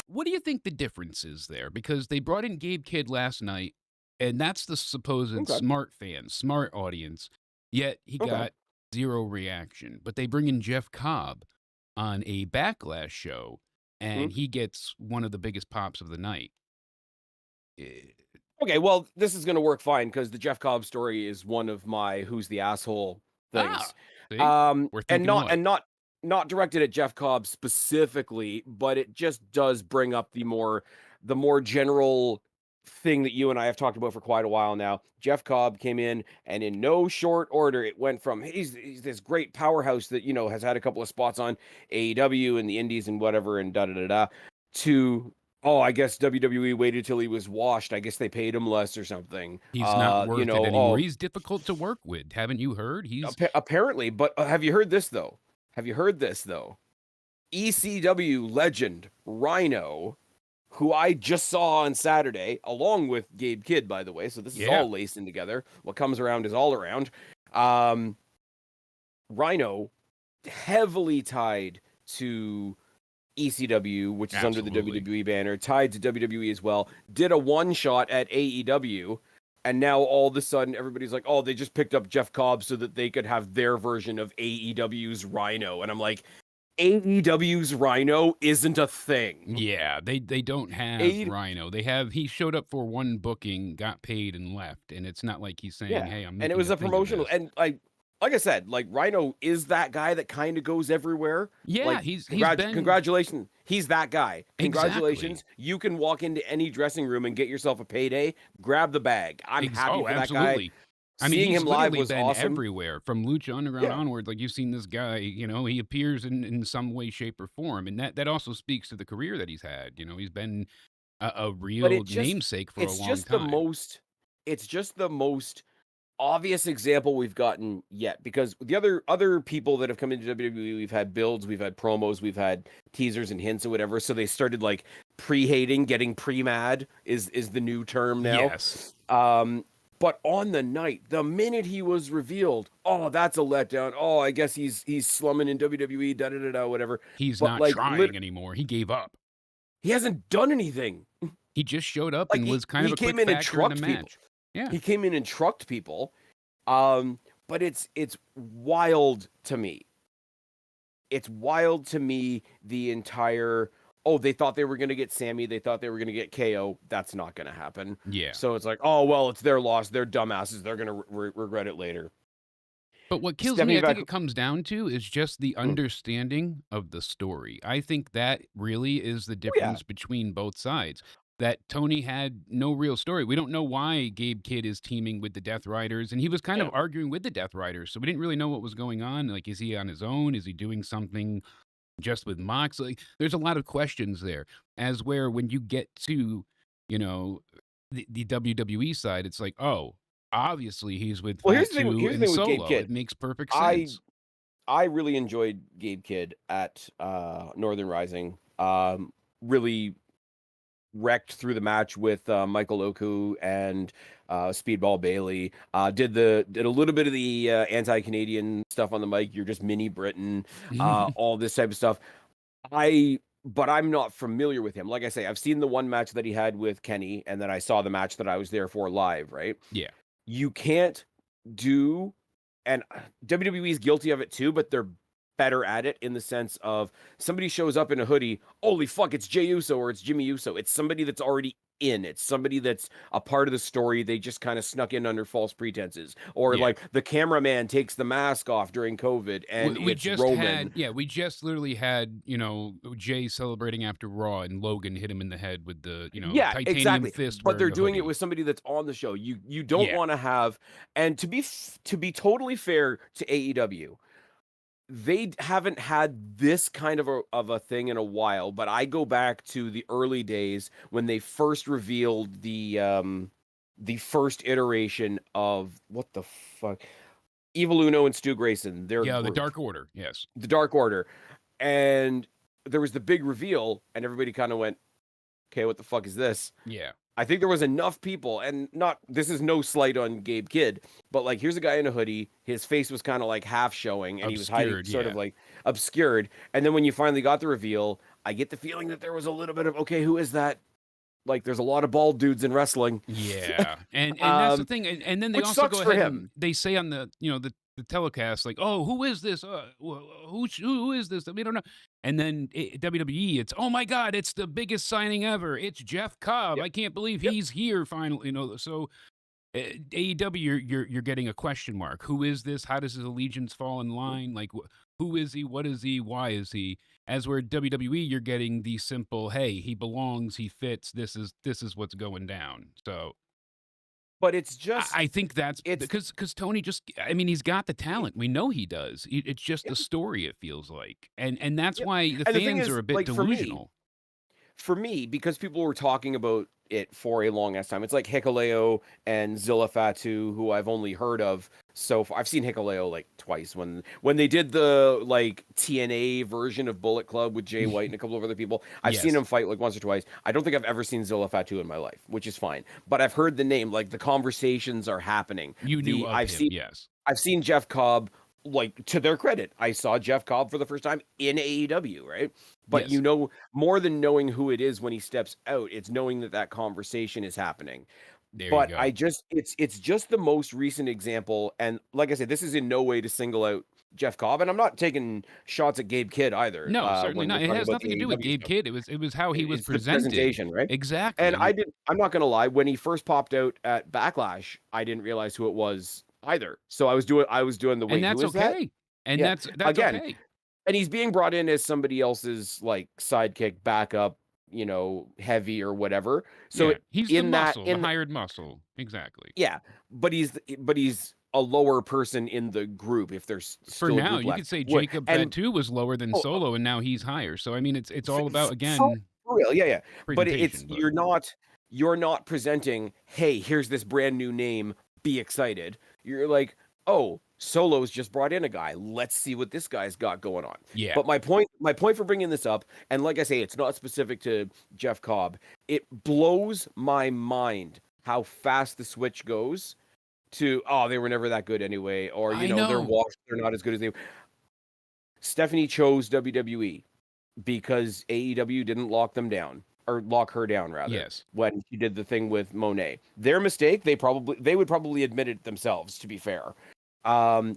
what do you think the difference is there? Because they brought in Gabe Kidd last night, and that's the supposed Okay. smart fans, smart audience, yet he Okay. got 0 reaction. But they bring in Jeff Cobb on a Backlash show, Mhm. and he gets one of the biggest pops of the night. Eh, Okay, well, this is gonna work fine because the Jeff Cobb story is one of my "Who's the asshole" things. see? We're And thinking alike. not directed at Jeff Cobb specifically, but it just does bring up the more general thing that you and I have talked about for quite a while now. Jeff Cobb came in, and in no short order, it went from he's this great powerhouse that, has had a couple of spots on AEW and the indies and whatever and da da da da to oh, I guess WWE waited till he was washed. I guess they paid him less or something. He's not worth it anymore. Oh, He's difficult to work with. Haven't you heard? He's apparently. But have you heard this though? Have you heard this though? ECW legend Rhino, who I just saw on Saturday, along with Gabe Kidd, by the way. So this is yeah, all laced in together. What comes around is all around. Um, Rhino, heavily tied to ECW, which is under the absolutely. WWE banner, tied to WWE as well, did a one shot at AEW. And now all of a sudden, everybody's like, oh, they just picked up Jeff Cobb so that they could have their version of AEW's Rhino. And I'm like, AEW's Rhino isn't a thing. Yeah, they don't have A Rhino. He showed up for one booking, got paid, and left. And it's not like he's saying, Yeah, "Hey, I'm and it making was a a thing of promotional, this." and like I said, like Rhino is that guy that kind of goes everywhere. Yeah, Like, he's been congratulations, he's that guy. exactly. Congratulations, you can walk into any dressing room and get yourself a payday. Grab the bag. I'm happy Oh, for that guy. absolutely. I mean, Seeing he's him live literally was been awesome. everywhere from Lucha Underground Yeah, onward. Like you've seen this guy, he appears in some way, shape, or form, and that also speaks to the career that he's had. He's been a but real namesake for a it's long just the time. most it's just the most obvious example we've gotten yet because the other people that have come into WWE, we've had builds, we've had promos, we've had teasers and hints or whatever. So they started like pre-hating, getting pre-mad is the new term now. Yes, But on the night, the minute he was revealed, oh, that's a letdown. Oh, I guess he's slumming in WWE, da da da da, whatever. he's But not trying anymore. He gave up. he hasn't done anything. He just showed up Like and was kind of he a quick came in and factor in the trucked people. match. Yeah. He came in and trucked people. But it's wild to me. It's wild to me the entire oh, they thought they were gonna get Sammy, they thought they were gonna get KO. That's not gonna happen. Yeah. So it's like, oh well, it's their loss. They're dumbasses. They're gonna regret it later. But what kills me, Stepping I think back, it comes down to is just the mm, understanding of the story. I think that really is the oh yeah, difference between both sides. That Tony had no real story. We don't know why Gabe Kidd is teaming with the Death Riders, and he was kind of yeah. arguing with the Death Riders, so we didn't really know what was going on. Like, is he on his own? Is he doing something just with Mox? Like, there's a lot of questions there. As where when you get to, you know, the WWE side, it's like, oh, obviously he's with Well, Fatu here's the and thing with Gabe Solo. Kidd. It makes perfect I sense. I really enjoyed Gabe Kidd at Northern Rising. Really wrecked through the match with Michael Oku and Speedball Bailey. Did a little bit of the anti-Canadian stuff on the mic. You're just mini Britain, all this type of stuff. But I'm not familiar with him. Like I say, I've seen the one match that he had with Kenny, and then I saw the match that I was there for live. Right? Yeah. You can't do, and WWE is guilty of it too, but they're better at it in the sense of somebody shows up in a hoodie, holy fuck, it's Jey Uso or it's Jimmy Uso. It's somebody that's already in. It's somebody that's a part of the story. They just kind of snuck in under false pretenses. Or Yeah. like the cameraman takes the mask off during COVID and We it's just Roman. had, yeah, we just literally had, Jay celebrating after Raw and Logan hit him in the head with the, Yeah, titanium exactly. fist But wearing they're the doing it hoodie. with somebody that's on the show. You don't Yeah. want to have, and to be totally fair to AEW, they haven't had this kind of a thing in a while, but I go back to the early days when they first revealed the first iteration of what the fuck, Evil Uno and Stu Grayson, their Yeah, the group, Dark Order. Yes. the Dark Order, and there was the big reveal, and everybody kind of went, "Okay, what the fuck is this?" Yeah. I think there was enough people, and not this is no slight on Gabe Kidd, but like here's a guy in a hoodie, his face was kind of like half showing, and he was hiding, Obscured. sort Yeah. of like obscured. And then when you finally got the reveal, I get the feeling that there was a little bit of, okay, who is that? Like, there's a lot of bald dudes in wrestling. Yeah, and that's the thing, and then they Which also sucks go for ahead and him. they say on the the telecast like, "Oh, who is this? Who is this? We don't know." And then WWE, it's oh my god, it's the biggest signing ever. It's Jeff Cobb. Yep. I can't believe Yep. he's here finally. So AEW, you're getting a question mark. Who is this? How does his allegiance fall in line? Like, who is he? What is he? Why is he? As where WWE, you're getting the simple, hey, he belongs, he fits. This is what's going down. So But it's I, just, I think that's it's, because Tony just, I mean, he's got the talent. We know he does. It's just yep, the story. It feels like, and that's yep. why the And the thing fans are is, a bit like, delusional. for me, because people were talking about it for a long ass time, it's like Hikuleo and Zilla Fatu, who I've only heard of so far. I've seen Hikuleo like twice when they did the like TNA version of Bullet Club with Jay White and a couple of other people. I've seen Yes, him fight like once or twice. I don't think I've ever seen Zilla Fatu in my life, which is fine. But I've heard the name, like the conversations are happening. you knew The of him. Yes, I've seen Jeff Cobb, like, to their credit, I saw Jeff Cobb for the first time in AEW, right? But yes. more than knowing who it is when he steps out, it's knowing that that conversation is happening. There you But go. it's just the most recent example, and like I said, this is in no way to single out Jeff Cobb, and I'm not taking shots at Gabe Kidd either. No, certainly When we're not. It talking has about nothing the to do with AEW Gabe stuff, Kidd. It was how he was it's the presented. presentation, right? And Exactly. I'm not gonna lie, when he first popped out at Backlash, I didn't realize who it was either. So I was doing the And wait, who that's is that? okay. And Yeah. that's Again, okay. and he's being brought in as somebody else's like sidekick, backup, heavy or whatever. So Yeah, he's the in that muscle, the in hired muscle. Exactly. yeah, but he's a lower person in the group if there's For still a now, group you left. could say What Jacob and Fatu was lower than oh, Solo, and now he's higher. So I mean, it's f- all about for, again for real, yeah, yeah. But it's presentation. But you're not presenting, hey, here's this brand new name, be excited. You're like, oh, Solo's just brought in a guy. Let's see what this guy's got going on. yeah, But my point for bringing this up, and like I say, it's not specific to Jeff Cobb. It blows my mind how fast the switch goes to, oh, they were never that good anyway, or I they're know. washed, they're not as good as they. Stephanie chose WWE because AEW didn't lock them down, or lock her down rather, Yes, when she did the thing with Monet. Their mistake, they would probably admit it themselves, to be fair.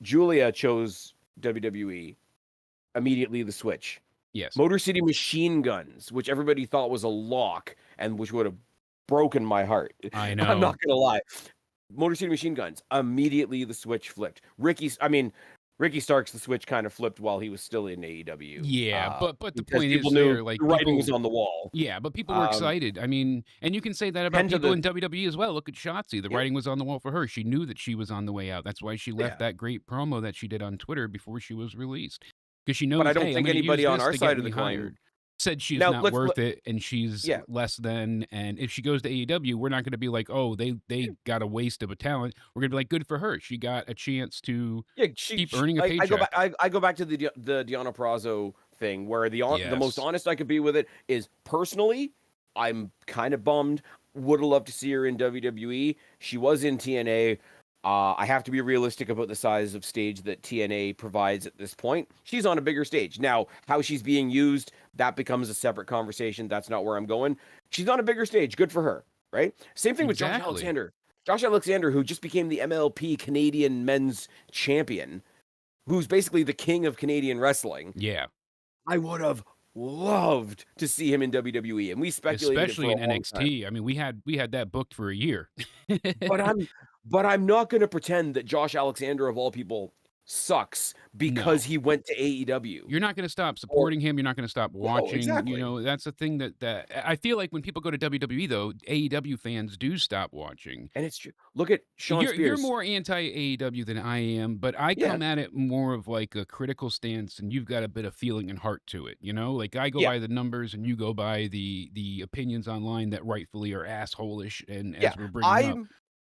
Julia chose WWE, immediately the switch. yes. Motor City Machine Guns, which everybody thought was a lock and which would have broken my heart. I I'm know. not gonna lie. Motor City Machine Guns, immediately the switch flipped. Ricky Starks, the switch kind of flipped while he was still in AEW, Yeah, but the because point people is knew there, like the writing was people. on the wall. Yeah, but people were Um, excited. I mean, and you can say that about Pen to people the in WWE as well. Look at Shotzi. The Yep, writing was on the wall for her. She knew that she was on the way out. That's why she left yeah. that great promo that she did on Twitter before she was released. Because she But I knows, don't hey, I'm think going to use anybody on this our to get side of me the coin. hired. Said she's Now not let's worth it and she's yeah. less than. And if she goes to AEW, we're not going to be like, oh, they got a waste of a talent. We're going to be like, good for her. She got a chance to Yeah, keep earning a I go back. paycheck. I go back to the Deanna Prazo thing, where the most Yes. honest I could be with it is, personally, I'm kind of bummed. Would have loved to see her in WWE. She was in TNA. I have to be realistic about the size of stage that TNA provides at this point. She's on a bigger stage now. How she's being used, that becomes a separate conversation. That's not where I'm going. She's on a bigger stage. Good for her, right? Same thing with Josh Exactly. Alexander. Josh Alexander, who just became the MLP Canadian Men's Champion, who's basically the king of Canadian wrestling. Yeah. I would have loved to see him in WWE, and we speculated it for Especially a in long time. NXT. I mean, we had that booked for a year. But I'm not going to pretend that Josh Alexander of all people sucks because No. he went to AEW. You're not gonna stop Or supporting him, you're not gonna stop no, watching, exactly. that's the thing that I feel like when people go to WWE though, AEW fans do stop watching. And it's true. Look at Sean You're Spears. more anti-AEW than I am, but I Yeah, come at it more of like a critical stance, and you've got a bit of feeling and heart to it, you know? Like, I go yeah, by the numbers, and you go by the opinions online that rightfully are asshole-ish, and yeah. as we're bringing up, I'm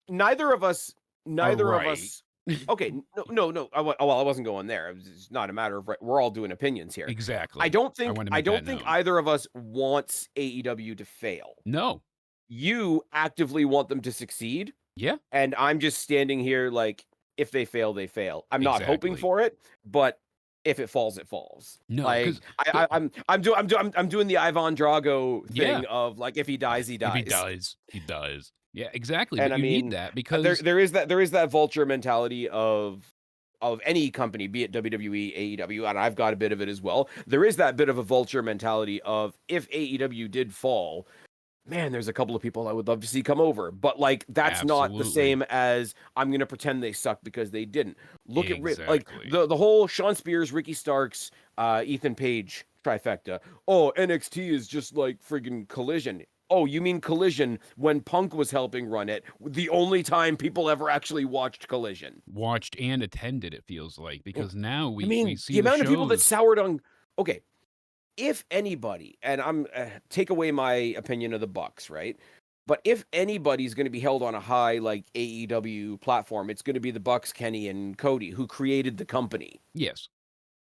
neither of us. are Neither of right. us. Okay, no, no, no. Well, I wasn't going there. It's not a matter of right. We're all doing opinions here. I Exactly. don't I think wanna I make don't that think known. either of us wants AEW to fail. No. You actively want them to succeed, Yeah, and I'm just standing here like, if they fail, they fail. I'm not hoping exactly. for it, but if it falls, it falls. No, Like because the I'm doing the Ivan Drago yeah, thing of like if he dies, he if he dies. dies, he dies. Yeah, exactly, And but I you need mean, that there because there is that vulture mentality of any company, be it WWE, AEW, and I've got a bit of it as well. There is that bit of a vulture mentality of if AEW did fall, man, there's a couple of people I would love to see come over. But like that's not the absolutely, same as I'm gonna pretend they suck because they didn't. Look at like exactly. the whole Sean Spears, Ricky Starks, Ethan Page trifecta. Oh, NXT is just like friggin' Collision. Oh, you mean Collision when Punk was helping run it? The only time people ever actually watched Collision. Watched and attended, it feels like, because now I we mean, see the the amount of people that shows. soured on. Okay, if anybody, and I'm take away my opinion of the Bucks, right? But if anybody's going to be held on a high like AEW platform, it's going to be the Bucks, Kenny and Cody, who created the company, Yes,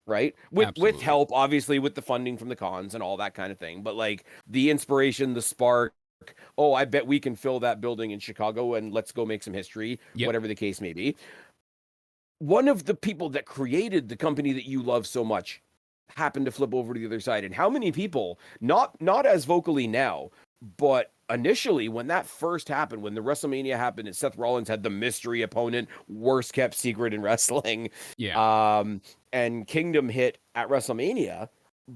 right? With absolutely. help, obviously, with the funding from the cons and all that kind of thing. But like the inspiration, the spark. Oh, I bet we can fill that building in Chicago and let's go make some history, Yep, whatever the case may be. One of the people that created the company that you love so much happened to flip over to the other side. And how many people, not as vocally now, but initially when that first happened, when the WrestleMania happened and Seth Rollins had the mystery opponent, worst kept secret in wrestling, yeah. um, and Kingdom hit at WrestleMania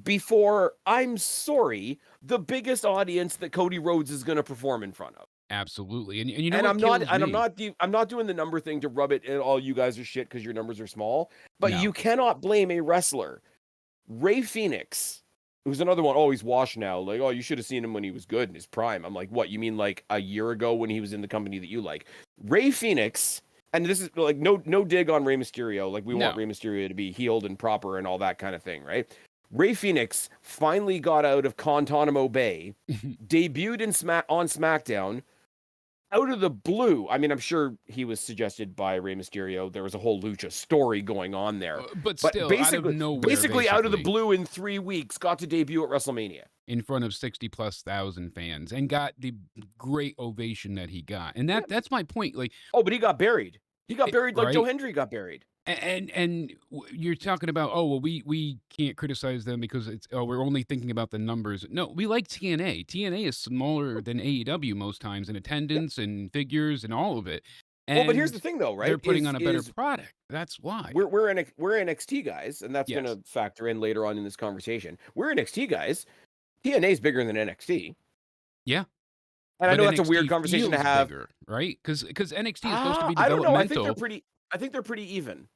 before, I'm sorry, the biggest audience that Cody Rhodes is going to perform in front of. Absolutely, and you know And what kills me? I'm not doing the number thing to rub it in all you guys are shit because your numbers are small. But No. you cannot blame a wrestler. Ray Phoenix, who's another one, oh, he's washed now. Like, oh, you should have seen him when he was good in his prime. I'm like, what? You mean like a year ago when he was in the company that you like? Ray Phoenix, and this is like no dig on Rey Mysterio. Like we want No. Rey Mysterio to be healed and proper and all that kind of thing, right? Ray Phoenix finally got out of Guantanamo Bay, debuted on SmackDown, out of the blue. I mean, I'm sure he was suggested by Rey Mysterio. There was a whole lucha story going on there. But But still, out of nowhere, basically out of the basically, blue in 3 weeks, got to debut at WrestleMania. in front of 60+ thousand fans and got the great ovation that he got, and Yeah. that's my point, like, Oh, but he got buried. He got it buried like Joe right? Hendry got buried. You're talking about, "Oh, well, we can't criticize them because it's oh, we're only thinking about the numbers." No, we like TNA. TNA is smaller than AEW most times in Yeah. attendance and figures and all of it, Well, but here's and the thing though, they're right? putting on a better product. That's why. We're NXT guys, and that's going Yes. to factor in later on in this conversation. We're NXT guys. TNA is bigger than NXT, Yeah. and I But know that's a weird NXT conversation to feels have. bigger, right? Because NXT is supposed to be I don't know. developmental. I think they're pretty even.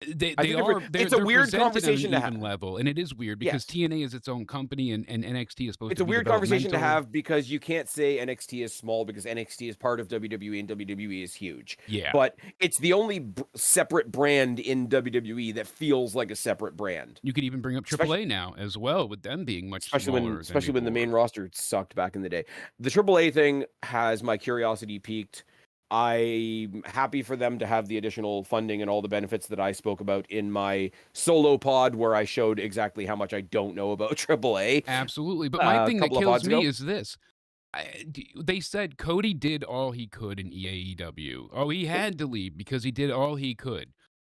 They I they think they're are pretty, they're it's a they're weird presented on an conversation to even have. level, and it is weird because Yes. TNA is its own company and NXT is supposed It's to a be weird conversation to developmental. have because you can't say NXT is small because NXT is part of WWE and WWE is huge. Yeah. But it's the only separate brand in WWE that feels like a separate brand. You could even bring up Especially AAA now as well, with them being much smaller than especially when the main before. roster sucked back in the day. The AAA thing has my curiosity peaked. I'm happy for them to have the additional funding and all the benefits that I spoke about in my solo pod, where I showed exactly how much I don't know about AAA Absolutely, but my a thing that couple of kills pods me ago. is this. They said Cody did all he could in AEW. Oh, he had to leave because he did all he could.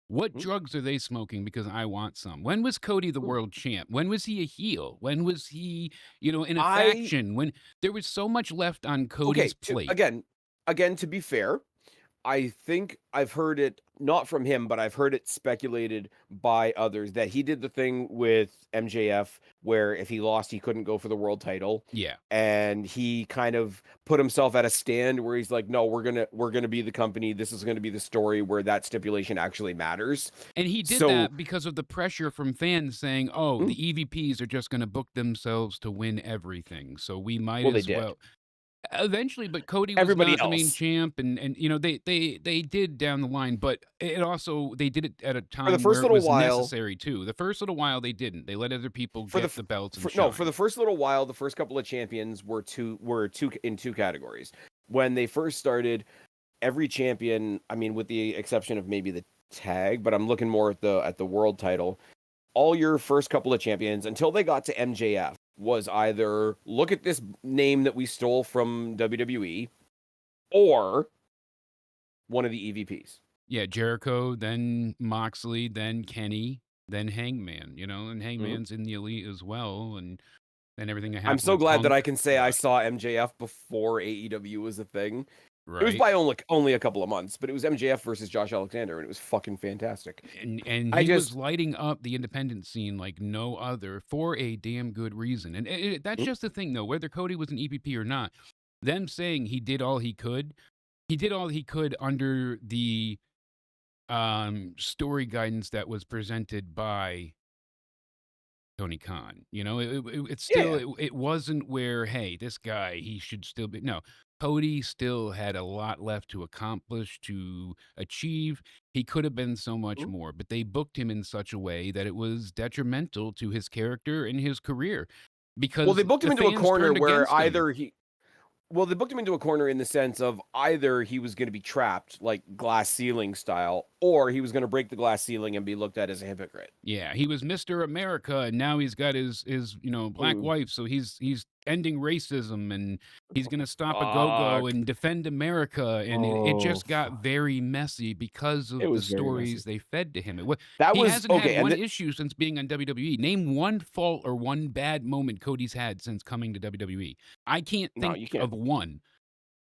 What Hmm? drugs are they smoking? Because I want some. When was Cody the world champ? When was he a heel? When was he, in a I faction? When there was so much left on Cody's okay, plate. again to be fair, I think I've heard it not from him, but I've heard it speculated by others that he did the thing with MJF where if he lost, he couldn't go for the world title. Yeah. And he kind of put himself at a stand where he's like, no, we're gonna be the company. This is gonna be the story where that stipulation actually matters. And he did So that because of the pressure from fans saying, "Oh, mm, the EVPs are just going to book themselves to win everything, so we might well, they as did. well." Eventually, but Cody was Everybody not the main else champ, and they did down the line, but it also they did it at a for the time first where it little was while, necessary too. The first little while they didn't. They let other people for the get the belts and for shine. the first little while, the first couple of champions were two in two categories. When they first started, every champion, I mean, with the exception of maybe the tag, but I'm looking more at the world title. All your first couple of champions until they got to MJF was either look at this name that we stole from WWE or one of the EVPs. Yeah, Jericho, then Moxley, then Kenny. than Hangman, you know, and Mhm. Hangman's in the Elite as well, and everything that I'm happened so with glad that Punk, I can say I but saw MJF before AEW was a thing. It was right? by only a couple of months, but it was MJF versus Josh Alexander, and it was fucking fantastic. And I he was just lighting up the independent scene like no other for a damn good reason, and that's mm, just the thing, though, whether Cody was an EVP or not, them saying he did all he could under the, story guidance that was presented by Tony Khan. You know, it's yeah, still yeah. it wasn't where, "Hey, this guy, he should still be" no. Cody still had a lot left to accomplish, to achieve. He could have been so much Mhm. more, but they booked him in such a way that it was detrimental to his character and his career Well, they because booked him the into a fans corner turned where against him. either he well, they booked him into a corner in the sense of either he was gonna be trapped, like glass ceiling style, or he was gonna break the glass ceiling and be looked at as a hypocrite. Yeah, he was Mr. America, and now he's got his, black Mm. wife, so he's ending racism, and he's gonna stop a go-go Fuck. and defend America, and it Oh, just got fuck. very messy because It of the was very messy. stories they fed to him. It wa That He was hasn't had okay, and one th issue since being on WWE. Name one fault or one bad moment Cody's had since coming to WWE. I can't no, think you can't. of one.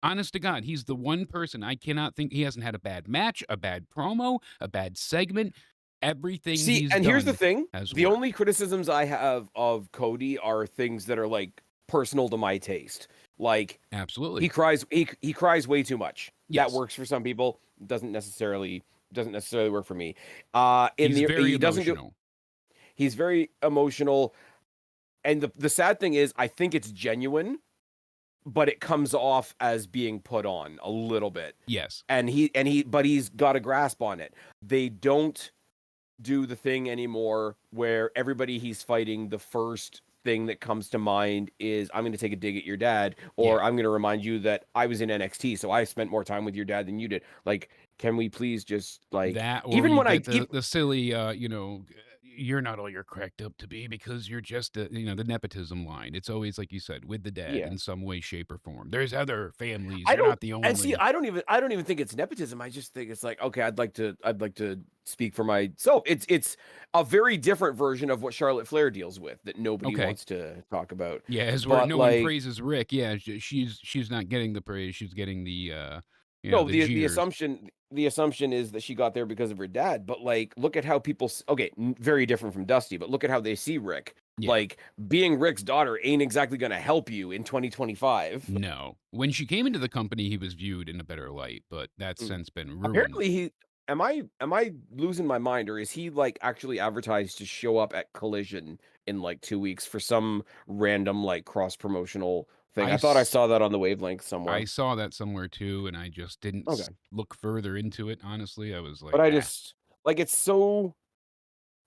Honest to God, he's the one person I cannot think he hasn't had a bad match, a bad promo, a bad segment. Everything See, he's and here's the done thing, has the worked. only criticisms I have of Cody are things that are, like, personal to my taste. Like, Absolutely. he cries way too much. That Yes. works for some people, doesn't necessarily work for me. In He's the very he doesn't do emotional. he's very emotional, and the sad thing is I think it's genuine, but it comes off as being put on a little bit. Yes. But he's got a grasp on it. They don't do the thing anymore where everybody he's fighting, the first thing that comes to mind is I'm going to take a dig at your dad, Yeah. or I'm going to remind you that I was in NXT, so I spent more time with your dad than you did. Like, can we please just like That or even you when I get even the silly, "You're not all you're cracked up to be because you're just a" the nepotism line. It's always, like you said, with the dad yeah. in some way, shape, or form. "There's other families. I You're don't not the and see only." I don't even think it's nepotism. I just think it's like, okay, I'd like to speak for myself. It's a very different version of what Charlotte Flair deals with that nobody Okay. wants to talk about. Yeah, as where But no one like praises Rick. Yeah, she's not getting the praise. She's getting the, no, the jeers. the assumption is that she got there because of her dad, but, like, look at how people okay, very different from Dusty, but look at how they see Rick. Yeah. Like, being Rick's daughter ain't exactly gonna help you in 2025. No. When she came into the company, he was viewed in a better light, but that's Mm. since been ruined. Apparently he am I losing my mind, or is he, like, actually advertised to show up at Collision in, like, 2 weeks for some random, like, cross-promotional thing? I I thought I s saw that on the Wavelength I somewhere. saw that somewhere too, and I just didn't Okay. look further into it, honestly. I was But like, I "Ah." just like, it's so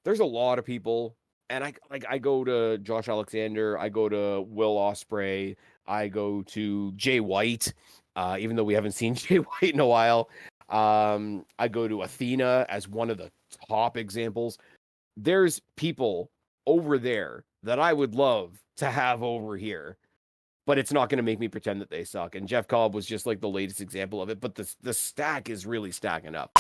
there's a lot of people, and I go to Josh Alexander, I go to Will Ospreay, I go to Jay White, even though we haven't seen Jay White in a while. I go to Athena as one of the top examples. There's people over there that I would love to have over here, but it's not going to make me pretend that they suck. And Jeff Cobb was just like the latest example of it. But the stack is really stacking up.